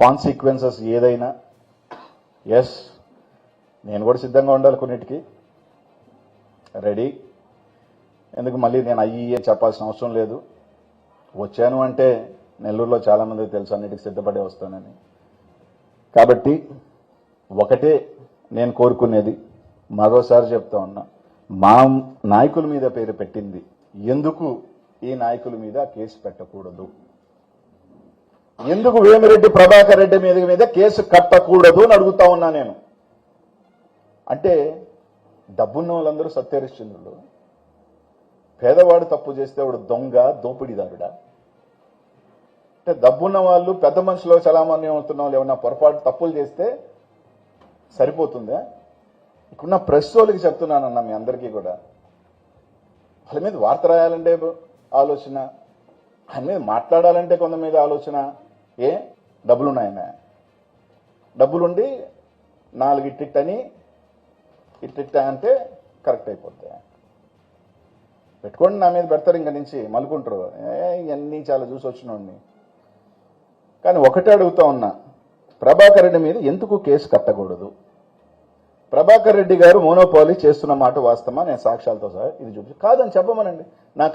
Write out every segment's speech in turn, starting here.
Consequences ఏదైనా yes నేను కూడా సిద్ధంగా ఉండాలి, కొన్నిటికి రెడీ. ఎందుకు మళ్ళీ నేను అయ్యి చెప్పాల్సిన అవసరం లేదు. వచ్చాను అంటే నెల్లూరులో చాలామందికి తెలుసు అన్నిటికీ సిద్ధపడే వస్తానని. కాబట్టి ఒకటే నేను కోరుకునేది, మరోసారి చెప్తా ఉన్నా, మా నాయకుల మీద పేరు పెట్టింది ఎందుకు ఈ నాయకుల మీద కేసు పెట్టకూడదు, ఎందుకు వేమిరెడ్డి ప్రభాకర్ రెడ్డి మీద కేసు కట్టకూడదు అని అడుగుతా ఉన్నా నేను. అంటే డబ్బున్న వాళ్ళందరూ సత్యహరిశ్చంద్రులు, పేదవాడు తప్పు చేస్తే వాడు దొంగ దోపిడీదారుడా? అంటే డబ్బున్న వాళ్ళు పెద్ద మనుషులు చలామణి అవుతున్న వాళ్ళు ఏమన్నా పొరపాటు తప్పులు చేస్తే సరిపోతుందా? ఇక్కడున్న ప్రెస్ వాళ్ళకి చెప్తున్నానన్నా, మీ అందరికీ కూడా, వాళ్ళ మీద వార్త రాయాలంటే ఆలోచన, ఆయన మీద మాట్లాడాలంటే కొంత మీద ఆలోచన. ఏ డబ్బులున్నాయన, డబ్బులుండి 4 ఇట్టిట్టని ఇట్టిట్ట అంటే కరెక్ట్ అయిపోతాయి. పెట్టుకోండి, నా మీద పెడతారు, ఇంక నుంచి మలుకుంటారు. ఇవన్నీ చాలా చూసి వచ్చినోడిని. కానీ ఒకటే అడుగుతా ఉన్నా, ప్రభాకర్ రెడ్డి మీద ఎందుకు కేసు కట్టకూడదు? ప్రభాకర్ రెడ్డి గారు మోనోపాలీ చేస్తున్న మాట వాస్తవమా? నేను సాక్ష్యాలతో సహా ఇది చూపించి కాదని చెప్పమనండి. నా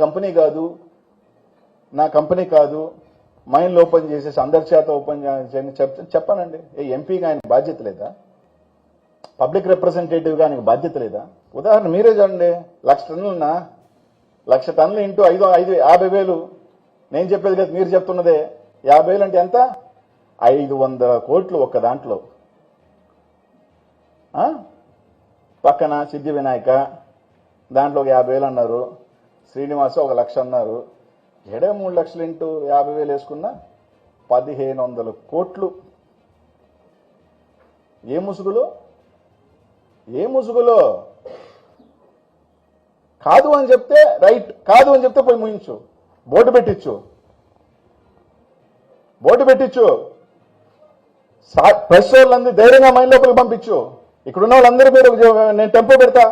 కంపెనీ కాదు, మైన్లు ఓపెన్ చేసేసి అందరి చేత ఓపెన్ చెప్పానండి. ఎంపీగా ఆయన బాధ్యత లేదా? పబ్లిక్ రిప్రజెంటేటివ్గా ఆయనకు బాధ్యత లేదా? ఉదాహరణ మీరే చూడండి, 1,00,000 టన్నులున్నా, 1,00,000 టన్నులు ఇంటూ 50,000, నేను చెప్పేది లేదు, మీరు చెప్తున్నదే. 50,000 అంటే ఎంత? 500 కోట్లు ఒక్క దాంట్లో. పక్కన సిద్ధి వినాయక దాంట్లో ఒక 50,000 అన్నారు, శ్రీనివాస 1,00,000 అన్నారు. 3 లక్షలు ఇంటూ 50,000 వేసుకున్నా 1,500 కోట్లు. ఏ ముసుగులో కాదు అని చెప్తే రైట్, కాదు అని చెప్తే పోయి ముయించు, బోర్డు పెట్టించు. ప్రెస్ వాళ్ళందరూ ధైర్యంగా మైండ్ లోపలికి పంపించు. ఇక్కడున్న వాళ్ళందరి మీద నేను టెంపో పెడతా,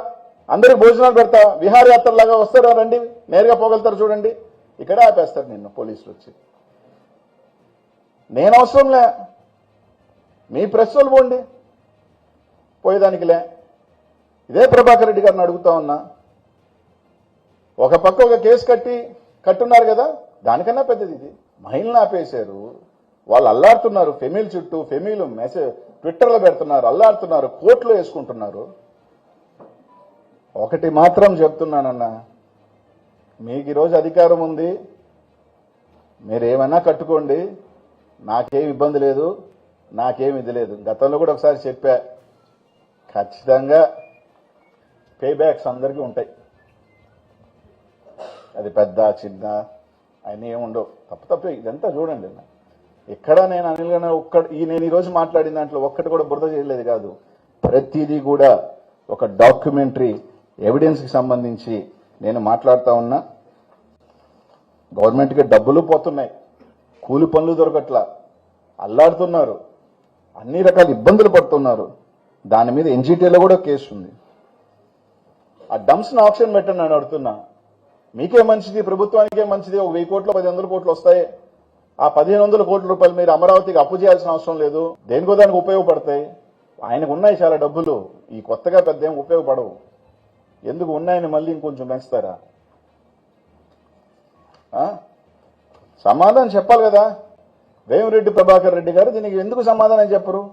అందరికి భోజనాలు పెడతా, విహారయాత్రలాగా వస్తారా, రండి, నేరుగా పోగలుగుతారు చూడండి. ఇక్కడే ఆపేస్తారు నిన్ను పోలీసులు వచ్చి. నేను అవసరంలే, మీ ప్రెస్ వాళ్ళు పోండి, పోయేదానికిలే. ఇదే ప్రభాకర్ రెడ్డి గారిని అడుగుతా ఉన్నా, ఒక పక్క ఒక కేసు కట్టున్నారు కదా, దానికన్నా పెద్దది ఇది. మహిళలను ఆపేశారు, వాళ్ళు అల్లాడుతున్నారు, ఫెమిల్ చుట్టూ ఫెమిల్ మెసేజ్ ట్విట్టర్లో పెడుతున్నారు, అల్లాడుతున్నారు, కోర్టులో వేసుకుంటున్నారు. ఒకటి మాత్రం చెప్తున్నానన్నా, మీకు ఈరోజు అధికారం ఉంది, మీరేమైనా కట్టుకోండి, నాకేం ఇబ్బంది లేదు, నాకేం ఇది లేదు. గతంలో కూడా ఒకసారి చెప్పా, ఖచ్చితంగా పే బ్యాక్స్ అందరికీ ఉంటాయి. అది పెద్ద చిన్న ఆయన ఏముండవు, తప్పే. ఇదంతా చూడండి, ఎక్కడ నేను అనిల్ గారు నేను ఈరోజు మాట్లాడిన దాంట్లో ఒక్కటి కూడా బురద చేయలేదు కాదు. ప్రతిదీ కూడా ఒక డాక్యుమెంటరీ ఎవిడెన్స్కి సంబంధించి నేను మాట్లాడుతూ ఉన్నా. గవర్నమెంట్కి డబ్బులు పోతున్నాయి, కూలి పనులు దొరకట్లా, అల్లాడుతున్నారు, అన్ని రకాల ఇబ్బందులు పడుతున్నారు. దాని మీద ఎన్జిటీలో కూడా కేసు ఉంది. ఆ డంప్స్ని ఆప్షన్ పెట్టండి అని అడుగుతున్నా. మీకే మంచిది, ప్రభుత్వానికే మంచిది. 1,000 కోట్లు 1,500 కోట్లు వస్తాయి. ఆ 1,500 కోట్ల రూపాయలు మీరు అమరావతికి అప్పు చేయాల్సిన అవసరం లేదు, దేనికో దానికి ఉపయోగపడతాయి. ఆయనకు ఉన్నాయి చాలా డబ్బులు, ఈ కొత్తగా పెద్ద ఏం ఉపయోగపడవు. ఎందుకు ఉన్నాయని మళ్ళీ ఇంకొంచెం పెంచుతారా? సమాధానం చెప్పాలి కదా. వేమిరెడ్డి ప్రభాకర్ రెడ్డి గారు దీనికి ఎందుకు సమాధానం చెప్పరు?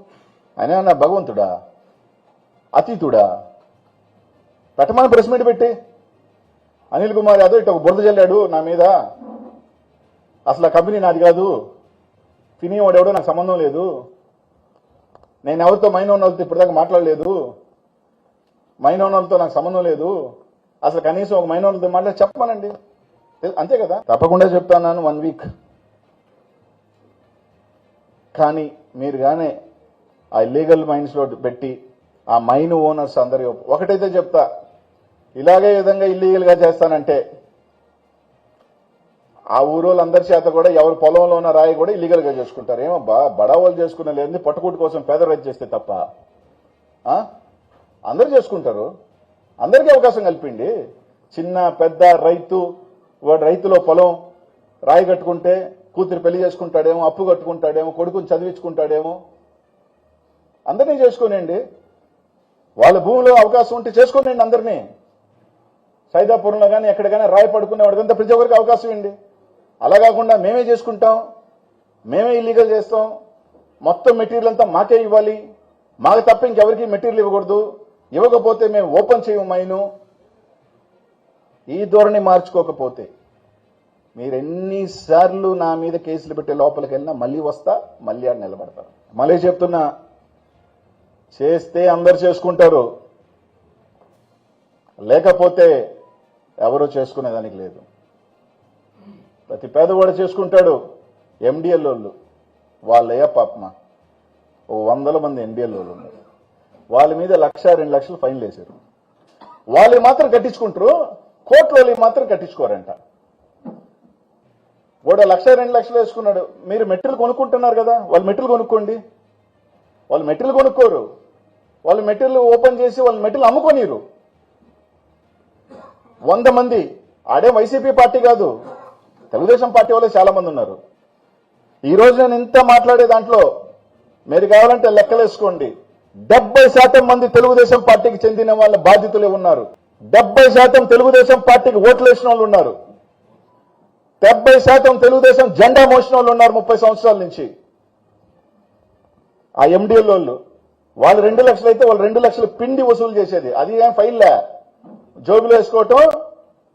ఆయన భగవంతుడా, అతీతుడా? పెట్టమని ప్రెస్ మీట్ పెట్టి అనిల్ కుమార్ యాదవ్ ఇటు ఒక బురద చల్లాడు నా మీద, అసలు ఆ కంపెనీ నాది కాదు, తినేవాడెవడో నాకు సంబంధం లేదు, నేను ఎవరితో మైనోన్నలతో ఇప్పటిదాకా మాట్లాడలేదు, మైనోన్నలతో నాకు సంబంధం లేదు, అసలు కనీసం ఒక మైనోన్నలతో మాట్లాడి చెప్పమనండి, అంతే కదా. తప్పకుండా చెప్తాను 1 వీక్. కానీ మీరు కానీ ఆ ఇల్లీగల్ మైన్స్లో పెట్టి ఆ మైన్ ఓనర్స్ అందరి ఒకటైతే చెప్తా, ఇలాగే విధంగా ఇల్లీగల్గా చేస్తానంటే ఆ ఊరోళ్ళందరి చేత కూడా ఎవరి పొలంలో ఉన్న రాయి కూడా ఇల్లీగల్గా చేసుకుంటారు. ఏమబ్బా బడావాళ్ళు చేసుకునే లేదు, పట్టుకూటి కోసం పేద రైతు చేస్తే తప్ప అందరూ చేసుకుంటారు. అందరికీ అవకాశం కల్పిండి. చిన్న పెద్ద రైతు, వాడు రైతులో పొలం రాయి కట్టుకుంటే కూతురు పెళ్లి చేసుకుంటాడేమో, అప్పు కట్టుకుంటాడేమో, కొడుకుని చదివించుకుంటాడేమో. అందరినీ చేసుకోనండి. వాళ్ళ భూమిలో అవకాశం ఉంటే చేసుకోనండి అందరినీ. సైదాపురంలో కానీ ఎక్కడ కానీ రాయి పడుకునే వాడికంతా ప్రతి ఒక్కరికి అవకాశం ఇవ్వండి. అలా కాకుండా మేమే చేసుకుంటాం, మేమే ఇల్లీగల్ చేస్తాం, మొత్తం మెటీరియల్ అంతా మాకే ఇవ్వాలి, మాకు తప్ప ఇంకెవరికి మెటీరియల్ ఇవ్వకూడదు, ఇవ్వకపోతే మేము ఓపెన్ చేయము మైను. ఈ ధోరణి మార్చుకోకపోతే మీరు ఎన్నిసార్లు నా మీద కేసులు పెట్టే లోపలికి వెళ్ళినా మళ్ళీ వస్తా, మళ్ళీ ఆడ నిలబడతారు. మళ్ళీ చెప్తున్నా, చేస్తే అందరు చేసుకుంటారు, లేకపోతే ఎవరు చేసుకునేదానికి లేదు. ప్రతి పేదవాడు చేసుకుంటాడు. ఎండిఎల్ వాళ్ళు వాళ్ళయ్యా పాపమ 100 మంది ఎండిఎల్ వాళ్ళు ఉన్నారు. వాళ్ళ మీద 1,00,000, 2 లక్షలు ఫైన్లు వేశారు. వాళ్ళు మాత్రం కట్టించుకుంటారు, కోర్టులో మాత్రం కట్టించుకోరంట. వాడు 1,00,000, 2 లక్షలు వేసుకున్నాడు. మీరు మెటీరియల్ కొనుక్కుంటున్నారు కదా, వాళ్ళు మెటీరియల్ కొనుక్కోండి. వాళ్ళు మెటీరియల్ కొనుక్కోరు, వాళ్ళు మెటీరియల్ ఓపెన్ చేసి వాళ్ళు మెటీరియల్ అమ్ముకోనీరు. 100 మంది ఆడే వైసీపీ పార్టీ కాదు, తెలుగుదేశం పార్టీ వాళ్ళే చాలా మంది ఉన్నారు. ఈ రోజు నేను ఇంత మాట్లాడే దాంట్లో మీరు కావాలంటే లెక్కలేసుకోండి, 70% మంది తెలుగుదేశం పార్టీకి చెందిన వాళ్ళ బాధితులే ఉన్నారు. 70% తెలుగుదేశం పార్టీకి ఓట్లు వేసిన వాళ్ళు ఉన్నారు. 70% తెలుగుదేశం జెండా మోసిన వాళ్ళు ఉన్నారు 30 సంవత్సరాల నుంచి. ఆ ఎండిఎల్ వాళ్ళు 2 లక్షలు అయితే వాళ్ళు 2 లక్షలు పిండి వసూలు చేసేది. అది ఏం ఫైల్లే, జోబులు వేసుకోవటం,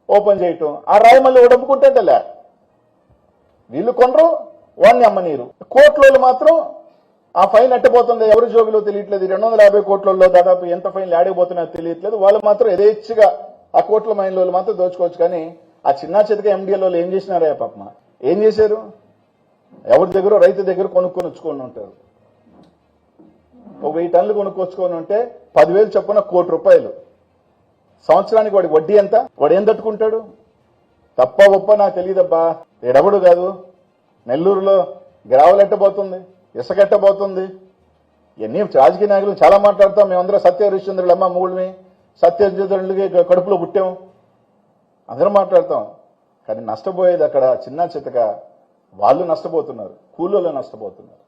ఓపెన్ చేయటం. ఆ రాయి మళ్ళీ ఒడప్పుకుంటేలే వీళ్ళు కొనరు, వాడిని అమ్మనీరు. కోట్లలో మాత్రం ఆ ఫైన్ ఎట్టబోతుంది ఎవరి జోబులో తెలియట్లేదు. 250 కోట్లలో దాదాపు ఎంత ఫైన్లు ఆడిపోతున్నాయో తెలియట్లేదు. వాళ్ళు మాత్రం యథేచ్ఛగా ఆ కోట్ల మైన్లో మాత్రం దోచుకోవచ్చు. కానీ ఆ చిన్న చితక ఎండిఎల్ వాళ్ళు ఏం చేసినారా పాపమ? ఏం చేశారు? ఎవరి దగ్గర, రైతు దగ్గర కొనుక్కొని వచ్చుకొని ఉంటారు. 1000 టన్నులు కొనుక్కొచ్చుకొని ఉంటే 10,000 చొప్పున ₹1,00,00,000. సంవత్సరానికి వాడి వడ్డీ ఎంత? వాడు ఏం తట్టుకుంటాడు? తప్ప ఒప్ప నాకు తెలియదబ్బా. ఎడబడు కాదు, నెల్లూరులో గ్రావెల్ ఎట్టబోతుంది, ఇసుక ఎట్టబోతుంది. ఇవన్నీ రాజకీయ నాయకులు చాలా మాట్లాడతాం. మేమందరం సత్య హరిశ్చంద్రులు అమ్మ మూడుమి, సత్యహరిశ్చంద్రులకి కడుపులో పుట్టాం, అందరం మాట్లాడతాం. కానీ నష్టపోయేది అక్కడ చిన్న చితక వాళ్ళు నష్టపోతున్నారు, కూలీలు నష్టపోతున్నారు.